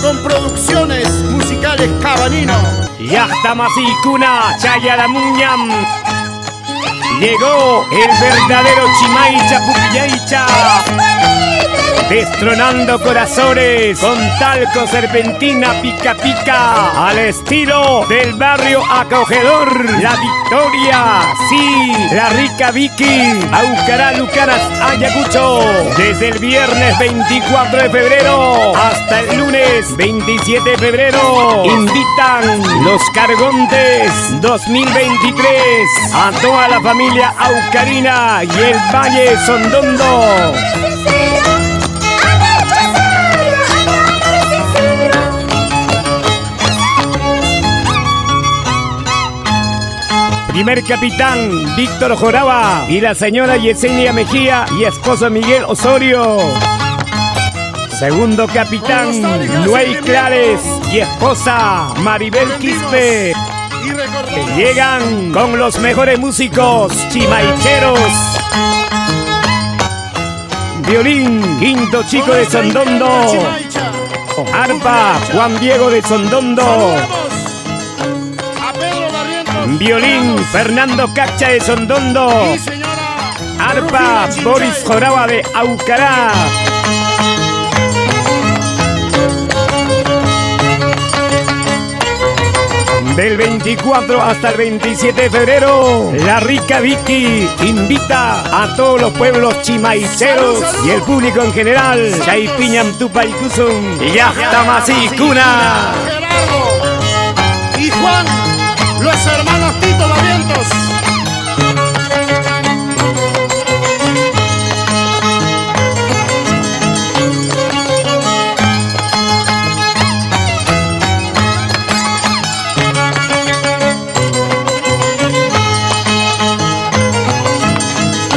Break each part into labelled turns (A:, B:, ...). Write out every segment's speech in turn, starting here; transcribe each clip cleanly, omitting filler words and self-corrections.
A: con producciones musicales Cabanino.
B: Yahtamasicuna Chayalamuñam. Llegó el verdadero Chimaicha Puquillaicha, destronando corazones con talco, serpentina, pica pica, al estilo del barrio acogedor. La Victoria, sí, la rica Vicky, Aucará, Lucanas, Ayacucho, desde el viernes 24 de febrero hasta el lunes 27 de febrero. Invitan los Cargontes 2023 a toda la familia aucarina y el Valle Sondondo. Primer capitán, Víctor Joraba, y la señora Yesenia Mejía y esposo Miguel Osorio. Segundo capitán, Luey Clares y esposa Maribel Quispe. Llegan con los mejores músicos chimaicheros. Violín, Quinto Chico de Sondondo. Arpa, Juan Diego de Sondondo. Violín, Fernando Cacha de Sondondo. Arpa, Boris Joraba de Aucará. Del 24 hasta el 27 de febrero, la rica Vicky invita a todos los pueblos chimaicheros y el público en general. Chaypiñam Tupaycusum, Yahtamasicuna.
A: Gerardo y Juan, los hermanos Tito Barrientos.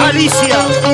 A: Alicia.